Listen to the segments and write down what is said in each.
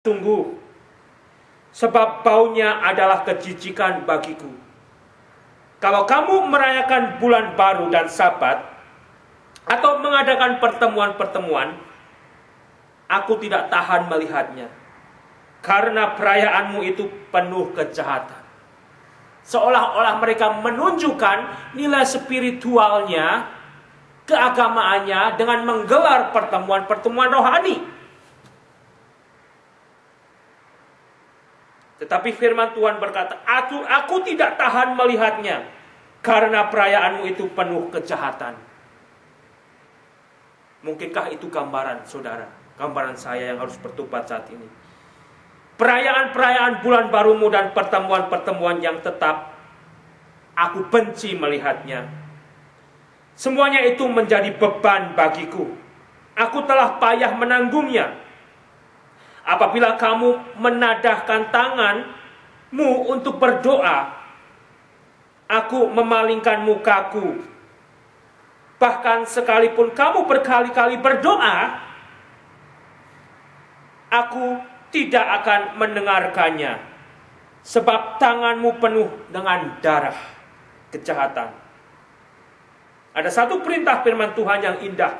Sungguh, sebab baunya adalah kejijikan bagiku. Kalau kamu merayakan bulan baru dan Sabat, atau mengadakan pertemuan-pertemuan, aku tidak tahan melihatnya, karena perayaanmu itu penuh kejahatan. Seolah-olah mereka menunjukkan nilai spiritualnya, keagamaannya dengan menggelar pertemuan-pertemuan rohani. Tetapi firman Tuhan berkata, aku tidak tahan melihatnya, karena perayaanmu itu penuh kejahatan. Mungkinkah itu gambaran saudara, gambaran saya yang harus bertobat saat ini? Perayaan-perayaan bulan barumu dan pertemuan-pertemuan yang tetap, aku benci melihatnya. Semuanya itu menjadi beban bagiku. Aku telah payah menanggungnya. Apabila kamu menadahkan tanganmu untuk berdoa, aku memalingkan mukaku. Bahkan sekalipun kamu berkali-kali berdoa, aku tidak akan mendengarkannya, sebab tanganmu penuh dengan darah kejahatan. Ada satu perintah firman Tuhan yang indah,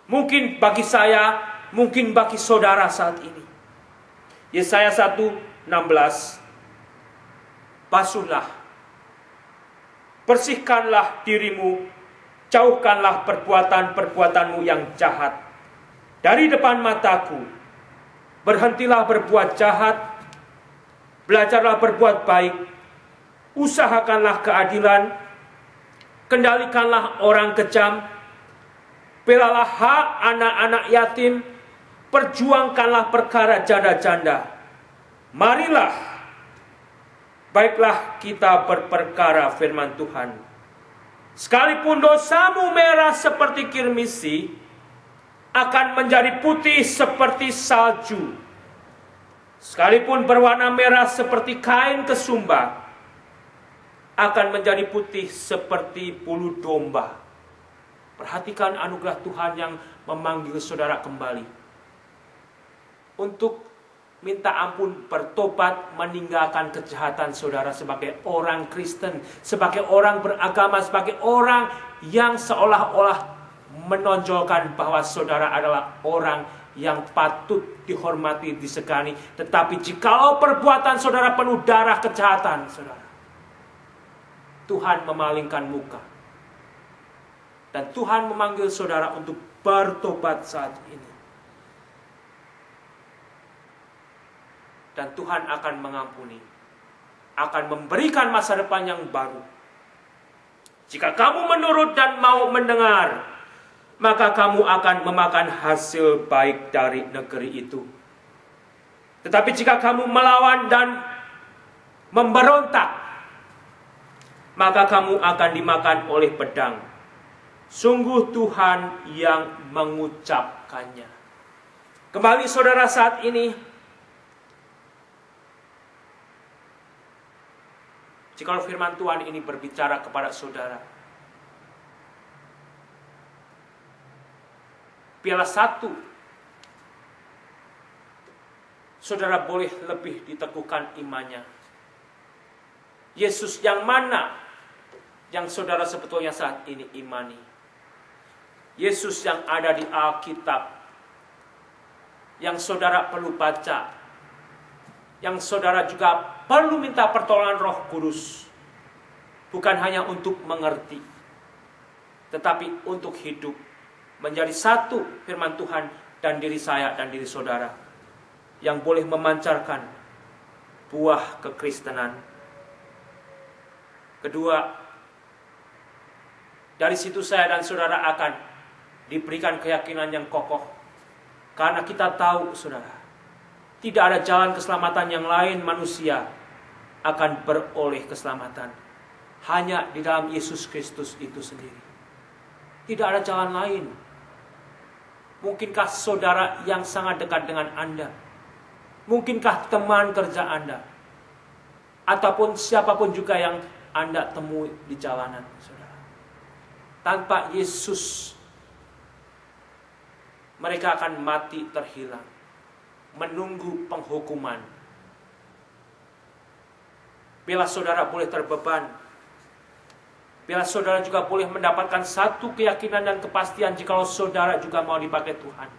mungkin bagi saya, mungkin bagi saudara saat ini. Yesaya 1:16. Basuhlah, bersihkanlah dirimu, jauhkanlah perbuatan-perbuatanmu yang jahat dari depan mataku. Berhentilah berbuat jahat, belajarlah berbuat baik, usahakanlah keadilan, kendalikanlah orang kejam, belalah hak anak-anak yatim, perjuangkanlah perkara janda-janda. Marilah, baiklah kita berperkara, firman Tuhan. Sekalipun dosamu merah seperti kirmisi, akan menjadi putih seperti salju. Sekalipun berwarna merah seperti kain kesumba, akan menjadi putih seperti bulu domba. Perhatikan anugerah Tuhan yang memanggil saudara kembali untuk minta ampun, bertobat, meninggalkan kejahatan saudara sebagai orang Kristen, sebagai orang beragama, sebagai orang yang seolah-olah menonjolkan bahwa saudara adalah orang yang patut dihormati, disegani. Tetapi jikalau perbuatan saudara penuh darah kejahatan, saudara, Tuhan memalingkan muka. Dan Tuhan memanggil saudara untuk bertobat saat ini. Dan Tuhan akan mengampuni, akan memberikan masa depan yang baru. Jika kamu menurut dan mau mendengar, maka kamu akan memakan hasil baik dari negeri itu. Tetapi jika kamu melawan dan memberontak, maka kamu akan dimakan oleh pedang. Sungguh Tuhan yang mengucapkannya. Kembali saudara saat ini, jika firman Tuhan ini berbicara kepada saudara, piala satu, saudara boleh lebih diteguhkan imannya. Yesus yang mana yang saudara sebetulnya saat ini imani? Yesus yang ada di Alkitab, yang saudara perlu baca, yang saudara juga perlu minta pertolongan Roh Kudus, bukan hanya untuk mengerti, tetapi untuk hidup menjadi satu firman Tuhan dan diri saya dan diri saudara, yang boleh memancarkan buah kekristenan. Kedua, dari situ saya dan saudara akan diberikan keyakinan yang kokoh, karena kita tahu saudara, tidak ada jalan keselamatan yang lain manusia akan beroleh keselamatan, hanya di dalam Yesus Kristus itu sendiri. Tidak ada jalan lain. Mungkinkah saudara yang sangat dekat dengan Anda, mungkinkah teman kerja Anda, ataupun siapapun juga yang Anda temui di jalanan, saudara, tanpa Yesus mereka akan mati terhilang. menunggu penghukuman. Bila saudara boleh terbeban, bila saudara juga boleh mendapatkan satu keyakinan dan kepastian jikalau saudara juga mau dipakai Tuhan.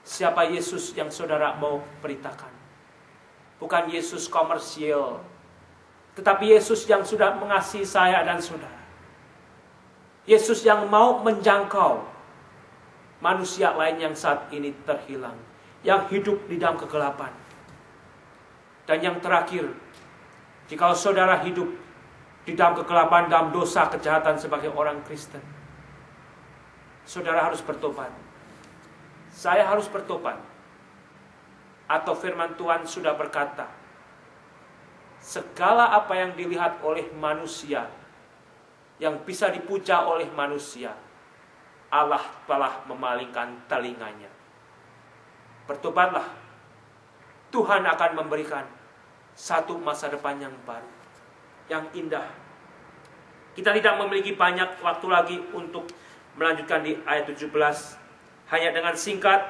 Siapa Yesus yang saudara mau beritakan? Bukan Yesus komersial, tetapi Yesus yang sudah mengasihi saya dan saudara. Yesus yang mau menjangkau manusia lain yang saat ini terhilang, yang hidup di dalam kegelapan. Dan yang terakhir, jika saudara hidup di dalam kegelapan, dalam dosa, kejahatan sebagai orang Kristen, saudara harus bertobat. Saya harus bertobat. Atau firman Tuhan sudah berkata, segala apa yang dilihat oleh manusia, yang bisa dipuja oleh manusia, Allah telah memalingkan telinganya. Bertobatlah. Tuhan akan memberikan satu masa depan yang baru, yang indah. Kita tidak memiliki banyak waktu lagi untuk melanjutkan di ayat 17. Hanya dengan singkat,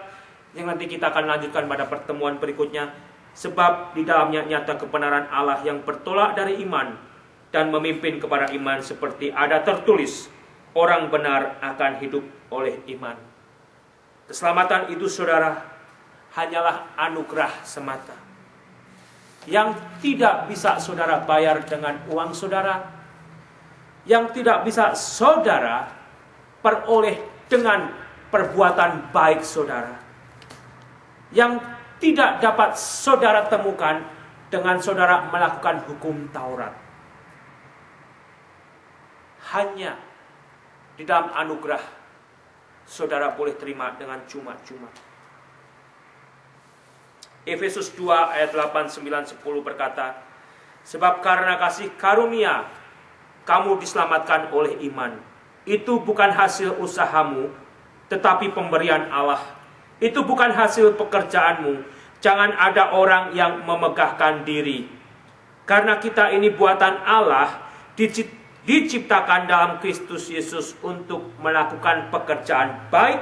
yang nanti kita akan lanjutkan pada pertemuan berikutnya. Sebab di dalamnya nyata kebenaran Allah yang bertolak dari iman dan memimpin kepada iman, seperti ada tertulis, orang benar akan hidup oleh iman. Keselamatan itu, saudara, hanyalah anugerah semata, yang tidak bisa saudara bayar dengan uang saudara, yang tidak bisa saudara peroleh dengan perbuatan baik saudara, yang tidak dapat saudara temukan dengan saudara melakukan hukum Taurat. Hanya di dalam anugerah saudara boleh terima dengan cuma-cuma. Efesus 2 ayat 8, 9, 10 berkata, sebab karena kasih karunia kamu diselamatkan oleh iman. Itu bukan hasil usahamu, tetapi pemberian Allah. Itu bukan hasil pekerjaanmu. Jangan ada orang yang memegahkan diri. Karena kita ini buatan Allah, diciptakan dalam Kristus Yesus untuk melakukan pekerjaan baik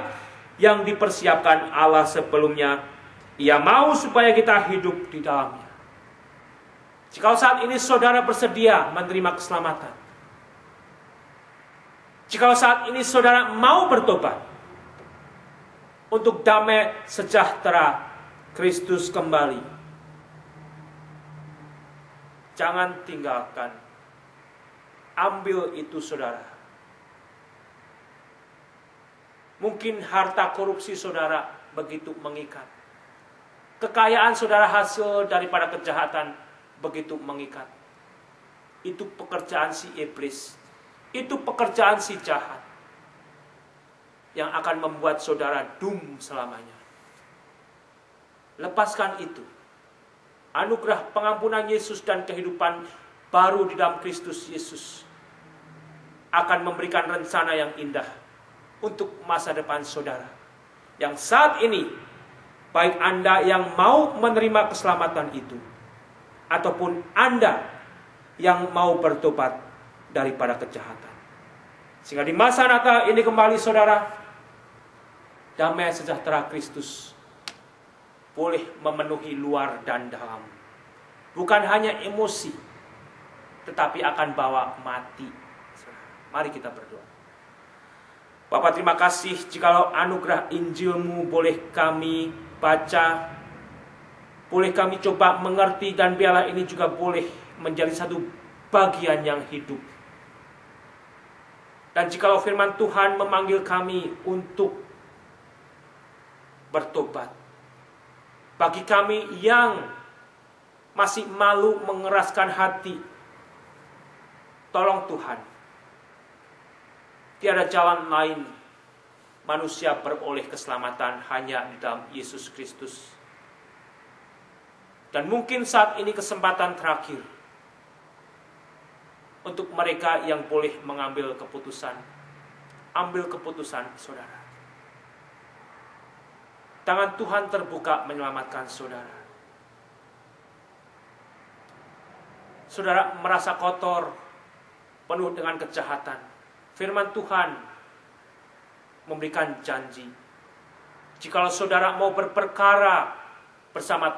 yang dipersiapkan Allah sebelumnya. Ia mau supaya kita hidup di dalamnya. Jika saat ini saudara bersedia menerima keselamatan, jika saat ini saudara mau bertobat untuk damai sejahtera Kristus kembali, jangan tinggalkan. Ambil itu saudara. Mungkin harta korupsi saudara begitu mengikat. Kekayaan saudara hasil daripada kejahatan begitu mengikat. Itu pekerjaan si iblis. Itu pekerjaan si jahat, yang akan membuat saudara doom selamanya. Lepaskan itu. Anugerah pengampunan Yesus dan kehidupan baru di dalam Kristus Yesus akan memberikan rencana yang indah untuk masa depan saudara. Yang saat ini, baik Anda yang mau menerima keselamatan itu, ataupun Anda yang mau bertobat daripada kejahatan. Sehingga di masa Natal ini kembali saudara, damai sejahtera Kristus boleh memenuhi luar dan dalam. Bukan hanya emosi, tetapi akan bawa mati. Mari kita berdoa. Bapa, terima kasih jikalau anugerah Injil-Mu boleh kami baca, boleh kami coba mengerti, dan biarlah ini juga boleh menjadi satu bagian yang hidup. Dan jikalau firman Tuhan memanggil kami untuk bertobat, bagi kami yang masih malu mengeraskan hati, tolong Tuhan, tiada jalan lain manusia beroleh keselamatan hanya di dalam Yesus Kristus. Dan mungkin saat ini kesempatan terakhir untuk mereka yang boleh mengambil keputusan. Ambil keputusan saudara. Tangan Tuhan terbuka menyelamatkan saudara. Saudara merasa kotor, penuh dengan kejahatan. Firman Tuhan memberikan janji, jikalau saudara mau berperkara bersama